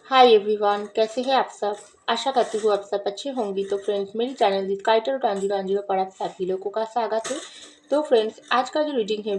Hi everyone, कैसे हैं आप सब। आशा करती हूँ आप सब अच्छे होंगी। तो फ्रेंड्स, मेरे चैनल दी काइटर टांजी टांजी पर आप सभी लोगों का स्वागत है। तो फ्रेंड्स, आज का जो रीडिंग है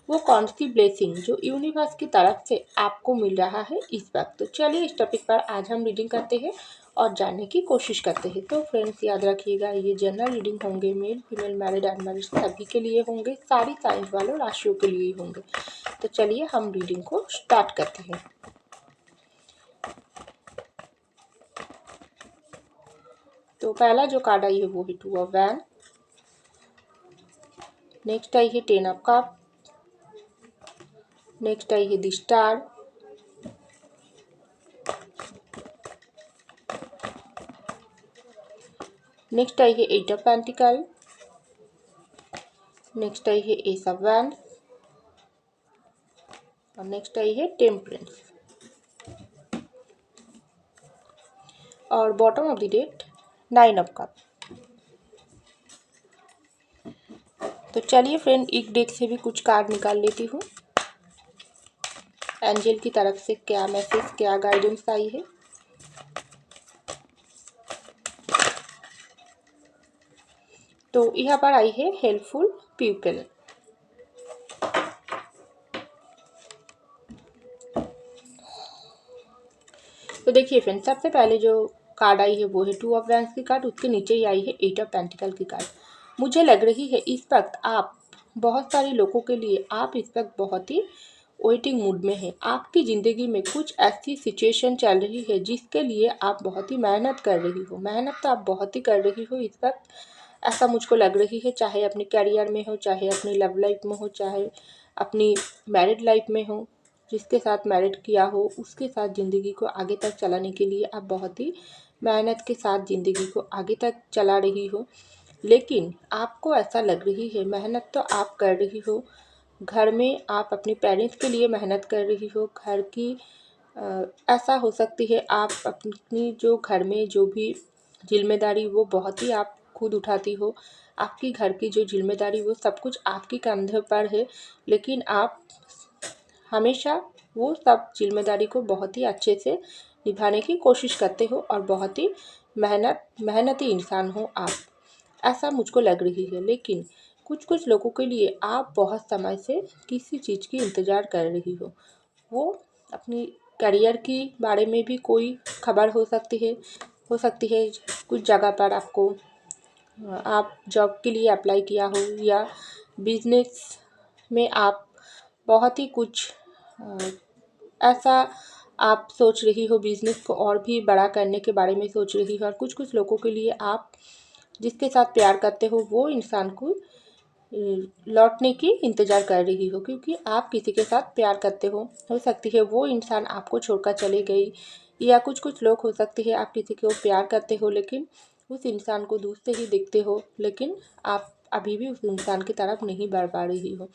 वो कौन सी ब्लेसिंग जो यूनिवर्स की तरफ से आपको मिल रहा है इस वक्त। तो चलिए इस टॉपिक पर आज हम रीडिंग करते हैं और जानने की कोशिश करते हैं। तो फ्रेंड्स, याद रखिएगा, ये जनरल रीडिंग होंगे, मेल फीमेल मैरिड अनमैरिड सभी के लिए होंगे, सारी साइंस वालों राशियों के लिए होंगे। तो चलिए हम रीडिंग को स्टार्ट करते हैं। तो पहला जो कार्ड आई है वो है टू ऑफ वैन। नेक्स्ट आई है टेन ऑफ कप। नेक्स्ट आई है द स्टार। नेक्स्ट आई है एट ऑफ पेंटिकल। नेक्स्ट आई है एस ऑफ वैन और नेक्स्ट आई है टेम्परेंस। और bottom of the deck nine of cup. तो चलिए फ्रेंड, एक डेक से भी कुछ कार्ड निकाल लेती हूँ। एंजल की तरफ से क्या मैसेज, क्या गाइडेंस आई है। तो यहाँ पर आई है हेल्पफुल पीपल। तो देखिए फ्रेंड, सबसे पहले जो कार्ड आई है वो है टू ऑफ वैंस की कार्ड। उसके नीचे ही आई है एट ऑफ पेंटिकल की कार्ड। मुझे लग रही है इस वक्त आप बहुत सारे लोगों के लिए आप इस वक्त बहुत ही वेटिंग मूड में हैं। आपकी ज़िंदगी में कुछ ऐसी सिचुएशन चल रही है जिसके लिए आप बहुत ही मेहनत कर रही हो। मेहनत तो आप बहुत ही कर रही हो इस वक्त, ऐसा मुझको लग रही है। चाहे अपने करियर में हो, चाहे अपनी लव लाइफ में हो, चाहे अपनी मैरिड लाइफ में हो, जिसके साथ मैरिड किया हो उसके साथ ज़िंदगी को आगे तक चलाने के लिए आप बहुत ही मेहनत के साथ ज़िंदगी को आगे तक चला रही हो। लेकिन आपको ऐसा लग रही है, मेहनत तो आप कर रही हो, घर में आप अपने पेरेंट्स के लिए मेहनत कर रही हो, घर की ऐसा हो सकती है आप अपनी जो घर में जो भी जिम्मेदारी वो बहुत ही आप खुद उठाती हो। आपकी घर की जो जिम्मेदारी वो सब कुछ आपके कंधे पर है, लेकिन आप हमेशा वो सब जिम्मेदारी को बहुत ही अच्छे से निभाने की कोशिश करते हो और बहुत ही मेहनती इंसान हो आप, ऐसा मुझको लग रही है। लेकिन कुछ कुछ लोगों के लिए आप बहुत समय से किसी चीज़ की इंतज़ार कर रही हो। वो अपनी करियर की बारे में भी कोई खबर हो सकती है कुछ जगह पर आपको आप जॉब के लिए अप्लाई किया हो, या बिजनेस में आप बहुत ही कुछ ऐसा आप सोच रही हो, बिजनेस को और भी बड़ा करने के बारे में सोच रही हो। और कुछ कुछ लोगों के लिए आप जिसके साथ प्यार करते हो वो इंसान को लौटने की इंतज़ार कर रही हो, क्योंकि आप किसी के साथ प्यार करते हो सकती है वो इंसान आपको छोड़कर चली गई, या कुछ कुछ लोग हो सकती है आप किसी को प्यार करते हो लेकिन उस इंसान को दूर से ही देखते हो, लेकिन आप अभी भी उस इंसान की तरफ नहीं बढ़ पा रही हो।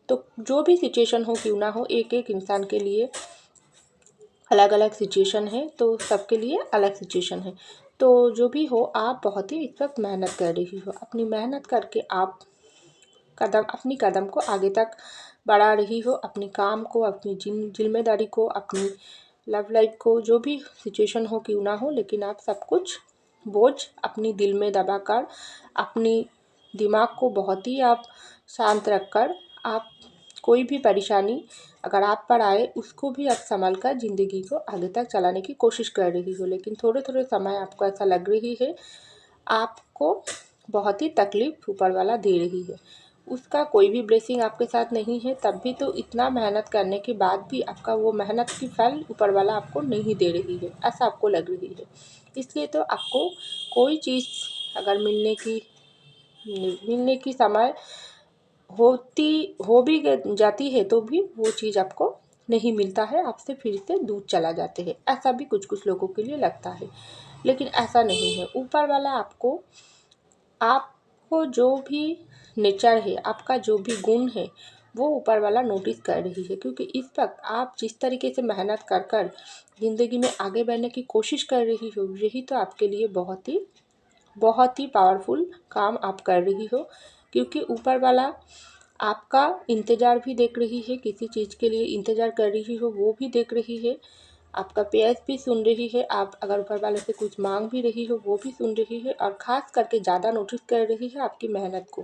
तो जो भी सिचुएशन हो क्यों ना हो, एक एक इंसान के लिए अलग अलग सिचुएशन है, तो सबके लिए अलग सिचुएशन है। तो जो भी हो, आप बहुत ही इस वक्त मेहनत कर रही हो। अपनी मेहनत करके आप अपनी कदम को आगे तक बढ़ा रही हो, अपने काम को, अपनी जिम्मेदारी को, अपनी लव लाइफ को, जो भी सिचुएशन हो क्यों ना हो, लेकिन आप सब कुछ बोझ अपनी दिल में दबाकर, अपनी दिमाग को बहुत ही आप शांत रखकर, आप कोई भी परेशानी अगर आप पर आए उसको भी आप संभाल कर ज़िंदगी को आगे तक चलाने की कोशिश कर रही हो। लेकिन थोड़े थोड़े समय आपको ऐसा लग रही है आपको बहुत ही तकलीफ़ ऊपर वाला दे रही है। उसका कोई भी ब्लेसिंग आपके साथ नहीं है, तब भी तो इतना मेहनत करने के बाद भी आपका वो मेहनत की फल ऊपर वाला आपको नहीं दे रही है, ऐसा आपको लग रही है। इसलिए तो आपको कोई चीज़ अगर मिलने की समय होती हो भी जाती है तो भी वो चीज़ आपको नहीं मिलता है, आपसे फिर से दूर चला जाते हैं। ऐसा भी कुछ कुछ लोगों के लिए लगता है, लेकिन ऐसा नहीं है। ऊपर वाला आपको जो भी नेचर है, आपका जो भी गुण है, वो ऊपर वाला नोटिस कर रही है, क्योंकि इस वक्त आप जिस तरीके से मेहनत कर कर ज़िंदगी में आगे बढ़ने की कोशिश कर रही हो, यही तो आपके लिए बहुत ही पावरफुल काम आप कर रही हो। क्योंकि ऊपर वाला आपका इंतज़ार भी देख रही है, किसी चीज़ के लिए इंतज़ार कर रही हो वो भी देख रही है, आपका प्यास भी सुन रही है, आप अगर ऊपर वाले से कुछ मांग भी रही हो वो भी सुन रही है, और ख़ास करके ज़्यादा नोटिस कर रही है आपकी मेहनत को।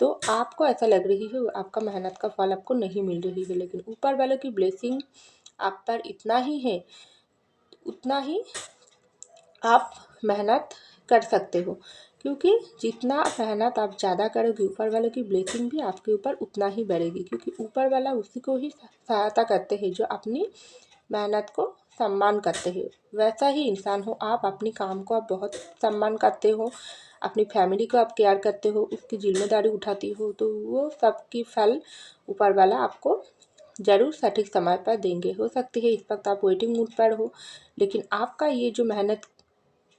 तो आपको ऐसा लग रही है आपका मेहनत का फल आपको नहीं मिल रही है, लेकिन ऊपर वाले की ब्लेसिंग आप पर इतना ही है, उतना ही आप मेहनत कर सकते हो, क्योंकि जितना मेहनत आप ज़्यादा करोगे ऊपर वाले की ब्लेसिंग भी आपके ऊपर उतना ही बढ़ेगी, क्योंकि ऊपर वाला उसी को ही सहायता करते हैं जो अपनी मेहनत को सम्मान करते हैं। वैसा ही इंसान हो आप, अपनी काम को आप बहुत सम्मान करते हो, अपनी फैमिली को आप केयर करते हो, उसकी जिम्मेदारी उठाती हो, तो वो सब की फल ऊपर वाला आपको ज़रूर सटीक समय पर देंगे। हो सकती है इस वक्त आप वेटिंग मूड पर हो, लेकिन आपका ये जो मेहनत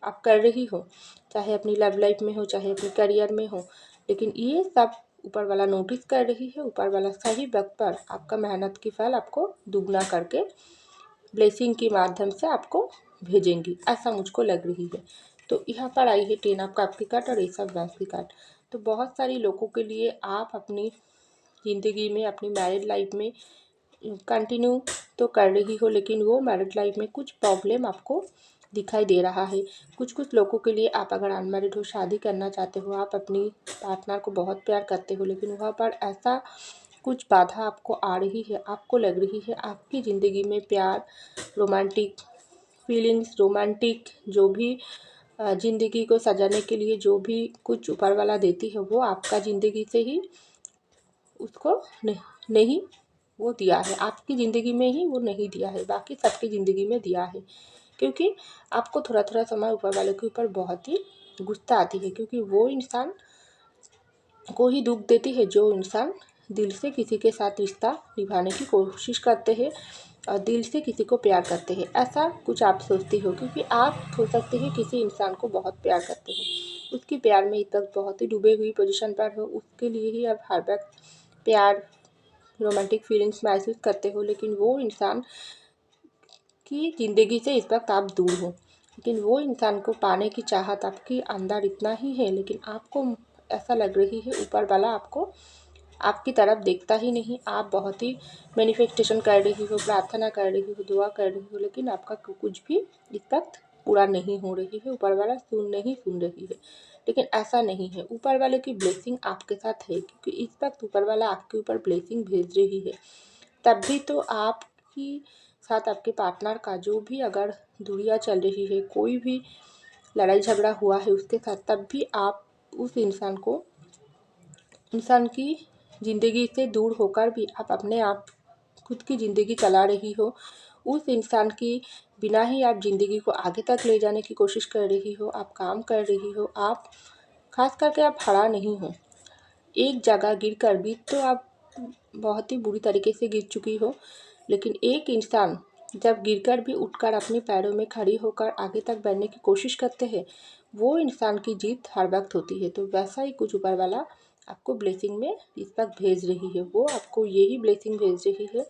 आप कर रही हो, चाहे अपनी लव लाइफ में हो चाहे अपने करियर में हो, लेकिन ये सब ऊपर वाला नोटिस कर रही है। ऊपर वाला सही वक्त पर आपका मेहनत की फल आपको दुगना करके ब्लेसिंग के माध्यम से आपको भेजेंगी, ऐसा मुझको लग रही है। तो यहाँ पर आई है 10 ऑफ कप की कार्ड और एस ऑफ वांस की कार्ड। तो बहुत सारी लोगों के लिए आप अपनी ज़िंदगी में, अपनी मैरिड लाइफ में कंटिन्यू तो कर रही हो, लेकिन वो मैरिड लाइफ में कुछ प्रॉब्लम आपको दिखाई दे रहा है। कुछ कुछ लोगों के लिए आप अगर अनमैरिड हो, शादी करना चाहते हो, आप अपनी पार्टनर को बहुत प्यार करते हो, लेकिन वहाँ पर ऐसा कुछ बाधा आपको आ रही है, आपको लग रही है आपकी ज़िंदगी में प्यार, रोमांटिक फीलिंग्स, रोमांटिक जो भी ज़िंदगी को सजाने के लिए जो भी कुछ ऊपर वाला देती है वो आपका ज़िंदगी से ही उसको नहीं वो दिया है, आपकी ज़िंदगी में ही वो नहीं दिया है, बाकी सबकी ज़िंदगी में दिया है। क्योंकि आपको थोड़ा थोड़ा समय ऊपर वाले के ऊपर बहुत ही गुस्सा आती है, क्योंकि वो इंसान को ही दुख देती है जो इंसान दिल से किसी के साथ रिश्ता निभाने की कोशिश करते हैं और दिल से किसी को प्यार करते हैं। ऐसा कुछ आप सोचती हो, क्योंकि आप हो सकते हैं किसी इंसान को बहुत प्यार करते हो, उसकी प्यार में इस वक्त बहुत ही डूबे हुई पोजीशन पर हो, उसके लिए ही आप हर वक्त प्यार, रोमांटिक फीलिंग्स महसूस करते हो, लेकिन वो इंसान की ज़िंदगी से इस वक्त आप दूर हो। लेकिन वो इंसान को पाने की चाहत आपके अंदर इतना ही है, लेकिन आपको ऐसा लग रही है ऊपर वाला आपको आपकी तरफ देखता ही नहीं। आप बहुत ही मैनिफेस्टेशन कर रही हो, प्रार्थना कर रही हो, दुआ कर रही हो, लेकिन आपका कुछ भी इस वक्त पूरा नहीं हो रही है, ऊपर वाला नहीं सुन रही है। लेकिन ऐसा नहीं है, ऊपर वाले की ब्लेसिंग आपके साथ है, क्योंकि इस वक्त ऊपर वाला आपके ऊपर ब्लेसिंग भेज रही है। तब भी तो आपकी साथ आपके पार्टनर का जो भी अगर दूरियां चल रही है, कोई भी लड़ाई झगड़ा हुआ है उसके साथ, तब भी आप उस इंसान की ज़िंदगी से दूर होकर भी आप अपने आप खुद की ज़िंदगी चला रही हो। उस इंसान की बिना ही आप ज़िंदगी को आगे तक ले जाने की कोशिश कर रही हो, आप काम कर रही हो, आप खास करके आप खड़ा नहीं हो। एक जगह गिरकर भी तो आप बहुत ही बुरी तरीके से गिर चुकी हो, लेकिन एक इंसान जब गिरकर भी उठकर अपने पैरों में खड़ी होकर आगे तक बढ़ने की कोशिश करते हैं, वो इंसान की जीत हर वक्त होती है। तो वैसा ही कुछ ऊपर वाला आपको ब्लेसिंग में इस वक्त भेज रही है। वो आपको यही ब्लेसिंग भेज रही है,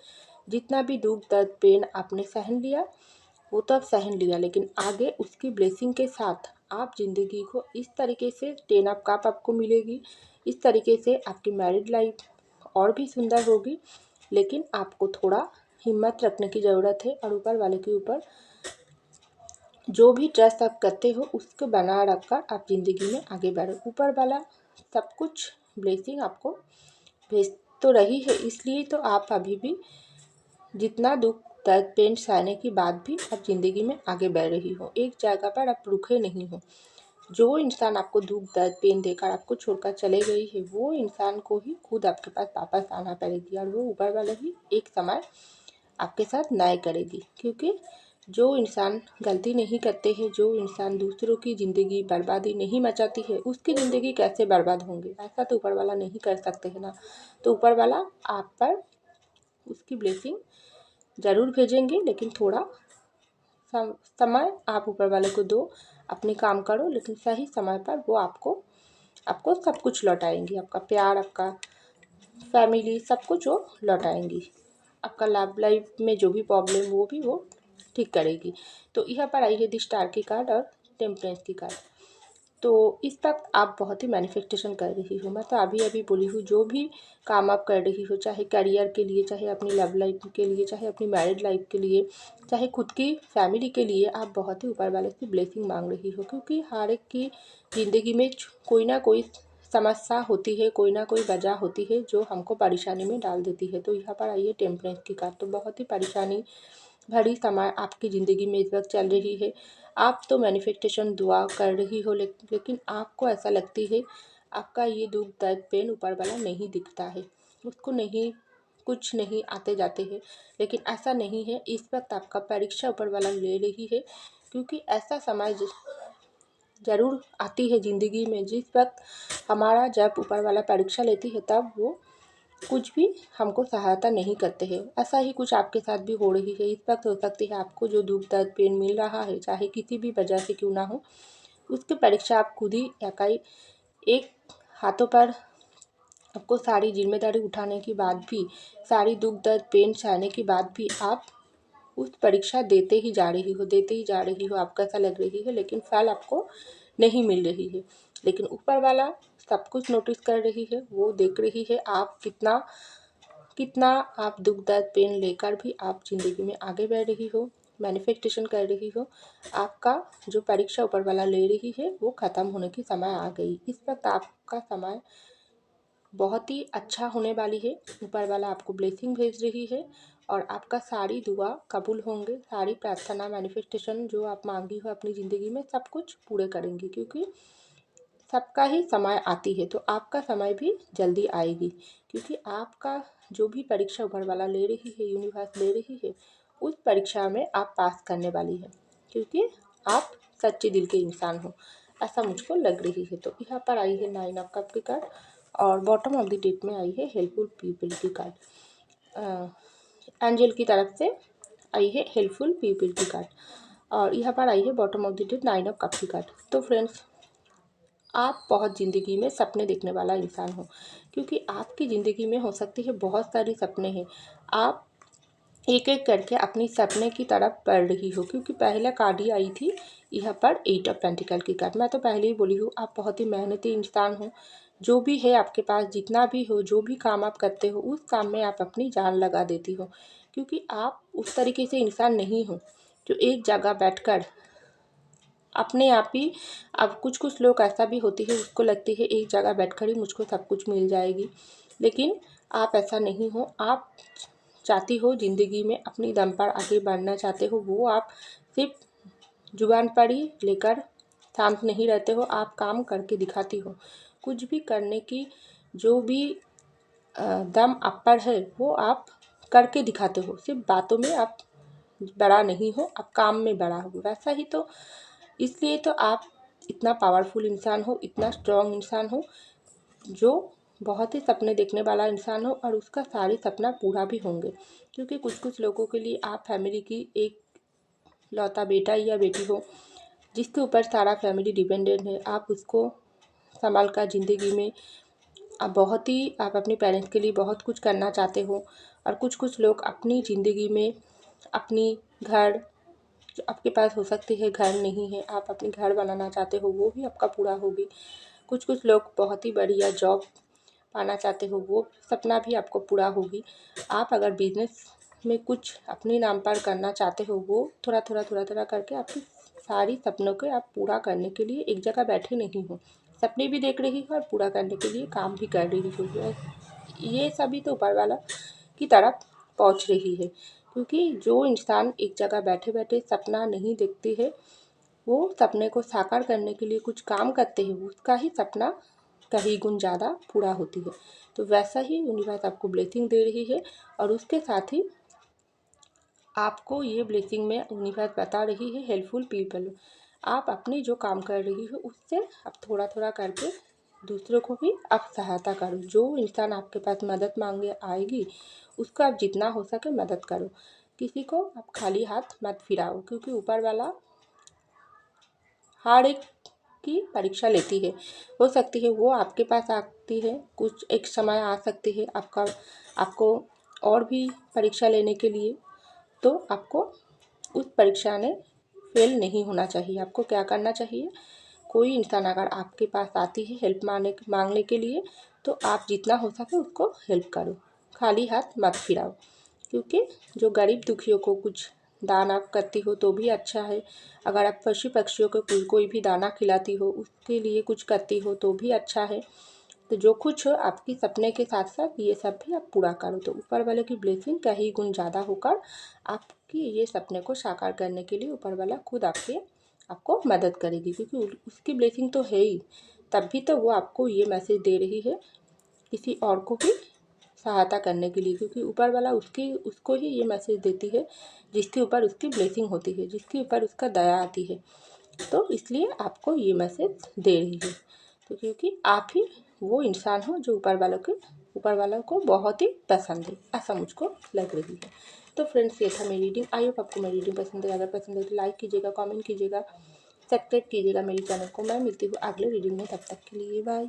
जितना भी दुख दर्द पेन आपने सहन लिया वो तो आप सहन लिया, लेकिन आगे उसकी ब्लेसिंग के साथ आप ज़िंदगी को इस तरीके से 10 ऑफ कप आपको मिलेगी, इस तरीके से आपकी मैरिड लाइफ और भी सुंदर होगी। लेकिन आपको थोड़ा हिम्मत रखने की ज़रूरत है, और ऊपर वाले के ऊपर जो भी ट्रस्ट आप करते हो उसको बना रखकर आप ज़िंदगी में आगे बढ़ो। ऊपर वाला सब कुछ ब्लेसिंग आपको भेज तो रही है, इसलिए तो आप अभी भी जितना दुख दर्द पेन सहने के बाद भी आप ज़िंदगी में आगे बढ़ रही हो, एक जगह पर आप रुके नहीं हो। जो इंसान आपको दुख दर्द पेन देकर आपको छोड़कर चले गई है, वो इंसान को ही खुद आपके पास वापस आना पड़ेगी, और वो ऊपर वाला ही एक समय आपके साथ न्याय करेगी। क्योंकि जो इंसान गलती नहीं करते हैं, जो इंसान दूसरों की ज़िंदगी बर्बादी नहीं मचाती है, उसकी ज़िंदगी कैसे बर्बाद होंगे, ऐसा तो ऊपर वाला नहीं कर सकते है ना। तो ऊपर वाला आप पर उसकी ब्लेसिंग ज़रूर भेजेंगे, लेकिन थोड़ा समय आप ऊपर वाले को दो, अपने काम करो, लेकिन सही समय पर वो आपको आपको सब कुछ लौटाएंगी, आपका प्यार, आपका फैमिली, सब कुछ वो लौटाएंगी। आपका लव लाइफ में जो भी प्रॉब्लम वो भी वो ठीक करेगी। तो यहाँ पर आई है द स्टार की कार्ड और टेम्परेंस की कार्ड। तो इस वक्त आप बहुत ही मैनिफेस्टेशन कर रही हो। मैं तो अभी अभी बोली हूँ, जो भी काम आप कर रही हो, चाहे करियर के लिए, चाहे अपनी लव लाइफ के लिए, चाहे अपनी मैरिड लाइफ के लिए, चाहे खुद की फैमिली के लिए, आप बहुत ही ऊपर वाले से ब्लेसिंग मांग रही हो। क्योंकि हर एक की ज़िंदगी में कोई ना कोई समस्या होती है, कोई ना कोई वजह होती है जो हमको परेशानी में डाल देती है। तो यहाँ पर आइए टेम्परेंस की कार्ड, तो बहुत ही परेशानी भरी समय आपकी ज़िंदगी में इस वक्त चल रही है। आप तो मैनिफेस्टेशन दुआ कर रही हो, लेकिन आपको ऐसा लगती है आपका ये दुख दर्द पेन ऊपर वाला नहीं दिखता है, उसको नहीं, कुछ नहीं आते जाते हैं। लेकिन ऐसा नहीं है, इस वक्त आपका परीक्षा ऊपर वाला ले रही है। क्योंकि ऐसा समय ज़रूर आती है ज़िंदगी में, जिस वक्त हमारा जब ऊपर वाला परीक्षा लेती है तब वो कुछ भी हमको सहायता नहीं करते हैं। ऐसा ही कुछ आपके साथ भी हो रही है। इस वक्त हो सकती है आपको जो दुख दर्द पेन मिल रहा है, चाहे किसी भी वजह से क्यों ना हो, उसकी परीक्षा आप खुद ही इकाई एक हाथों पर, आपको सारी जिम्मेदारी उठाने के बाद भी, सारी दुख दर्द पेन सहने के बाद भी आप उस परीक्षा देते ही जा रही हो, देते ही जा रही हो। आपको ऐसा लग रही है लेकिन फल आपको नहीं मिल रही है। लेकिन ऊपर वाला सब कुछ नोटिस कर रही है, वो देख रही है आप कितना कितना आप दुख दर्द पेन लेकर भी आप ज़िंदगी में आगे बढ़ रही हो, मैनिफेस्टेशन कर रही हो। आपका जो परीक्षा ऊपर वाला ले रही है वो ख़त्म होने की समय आ गई। इस वक्त आपका समय बहुत ही अच्छा होने वाली है। ऊपर वाला आपको ब्लेसिंग भेज रही है और आपका सारी दुआ कबूल होंगे, सारी प्रार्थना मैनिफेस्टेशन जो आप मांगी हो अपनी ज़िंदगी में सब कुछ पूरे करेंगी। क्योंकि सबका ही समय आती है, तो आपका समय भी जल्दी आएगी। क्योंकि आपका जो भी परीक्षा ऊपर वाला ले रही है, यूनिवर्स ले रही है, उस परीक्षा में आप पास करने वाली है। क्योंकि आप सच्चे दिल के इंसान हो, ऐसा मुझको लग रही है। तो यहाँ पर आई है 9 ऑफ कप की कार्ड और बॉटम ऑफ द डेक में आई है हेल्पफुल पीपल की कार्ड। एंजल की तरफ से आई है हेल्पफुल पीपल की कार्ड और यहाँ पर आई है bottom of the deck 9 of cup की कार्ड। तो फ्रेंड्स, आप बहुत ज़िंदगी में सपने देखने वाला इंसान हो। क्योंकि आपकी ज़िंदगी में हो सकती है बहुत सारे सपने हैं, आप एक एक करके अपनी सपने की तरफ बढ़ रही हो। क्योंकि पहले कार्ड ही आई थी यहाँ पर 8 ऑफ पेंटिकल की कार्ड। मैं तो पहले ही बोली हूँ, आप बहुत ही मेहनती इंसान हो। जो भी है आपके पास, जितना भी हो, जो भी काम आप करते हो, उस काम में आप अपनी जान लगा देती हो। क्योंकि आप उस तरीके से इंसान नहीं हो जो एक जगह बैठकर अपने आप ही, अब कुछ कुछ लोग ऐसा भी होती है, उसको लगती है एक जगह बैठकर ही मुझको सब कुछ मिल जाएगी। लेकिन आप ऐसा नहीं हो। आप चाहती हो ज़िंदगी में अपनी दम पर आगे बढ़ना चाहते हो। वो आप सिर्फ जुबान पर ही लेकर शांत नहीं रहते हो, आप काम करके दिखाती हो। कुछ भी करने की जो भी दम आप पर है वो आप करके दिखाते हो। सिर्फ बातों में आप बड़ा नहीं हो, आप काम में बड़ा हो। वैसा ही तो, इसलिए तो आप इतना पावरफुल इंसान हो, इतना स्ट्रॉन्ग इंसान हो, जो बहुत ही सपने देखने वाला इंसान हो और उसका सारे सपना पूरा भी होंगे। क्योंकि कुछ कुछ लोगों के लिए आप फैमिली की एक लौता बेटा या बेटी हो, जिसके ऊपर सारा फैमिली डिपेंडेंट है। आप उसको संभाल कर ज़िंदगी में आप अपने पेरेंट्स के लिए बहुत कुछ करना चाहते हो। और कुछ कुछ लोग अपनी ज़िंदगी में अपनी घर, जो आपके पास हो सकती है घर नहीं है, आप अपनी घर बनाना चाहते हो, वो भी आपका पूरा होगी। कुछ कुछ लोग बहुत ही बढ़िया जॉब पाना चाहते हो, वो सपना भी आपको पूरा होगी। आप अगर बिजनेस में कुछ अपने नाम पर करना चाहते हो, वो थोड़ा थोड़ा करके आपकी सारी सपनों को आप पूरा करने के लिए एक जगह बैठे नहीं हो। सपने भी देख रही हो और पूरा करने के लिए काम भी कर रही हो। ये सभी तो ऊपर वाला की तरफ पहुंच रही है। क्योंकि जो इंसान एक जगह बैठे बैठे सपना नहीं देखती है, वो सपने को साकार करने के लिए कुछ काम करते हैं, उसका ही सपना कहीं गुण ज़्यादा पूरा होती है। तो वैसा ही यूनिवर्स आपको ब्लेसिंग दे रही है और उसके साथ ही आपको ये ब्लेसिंग में यूनिवर्स बता रही है हेल्पफुल पीपल। आप अपनी जो काम कर रही हो उससे आप थोड़ा थोड़ा करके दूसरों को भी आप सहायता करो। जो इंसान आपके पास मदद मांगे आएगी, उसको आप जितना हो सके मदद करो। किसी को आप खाली हाथ मत फिराओ। क्योंकि ऊपर वाला हर एक की परीक्षा लेती है। हो सकती है वो आपके पास आती है, कुछ एक समय आ सकती है आपको और भी परीक्षा लेने के लिए। तो आपको उस परीक्षा में फेल नहीं होना चाहिए। आपको क्या करना चाहिए, कोई इंसान अगर आपके पास आती है हेल्प मांगने के लिए, तो आप जितना हो सके उसको हेल्प करो, खाली हाथ मत फिराओ। क्योंकि जो गरीब दुखियों को कुछ दान आप करती हो तो भी अच्छा है। अगर आप पशु पक्षियों को कोई भी दाना खिलाती हो, उसके लिए कुछ करती हो तो भी अच्छा है। तो जो कुछ हो आपकी सपने के साथ साथ ये सब भी आप पूरा करो, तो ऊपर वाले की ब्लेसिंग कहीं गुण ज़्यादा होकर आपकी ये सपने को साकार करने के लिए ऊपर वाला खुद आपको मदद करेगी। क्योंकि उसकी ब्लेसिंग तो है ही, तब भी तो वो आपको ये मैसेज दे रही है किसी और को भी सहायता करने के लिए। क्योंकि ऊपर वाला उसको ही ये मैसेज देती है जिसके ऊपर उसकी ब्लेसिंग होती है, जिसके ऊपर उसका दया आती है। तो इसलिए आपको ये मैसेज दे रही है। तो क्योंकि आप ही वो इंसान हो जो ऊपर वालों को बहुत ही पसंद है, ऐसा मुझको लग रही है। तो फ्रेंड्स, ये था मेरी रीडिंग। आई होप आपको मेरी रीडिंग पसंद है। अगर पसंद है तो लाइक कीजिएगा, कमेंट कीजिएगा, सब्सक्राइब कीजिएगा मेरे चैनल को। मैं मिलती हूँ अगले रीडिंग में, तब तक के लिए बाय।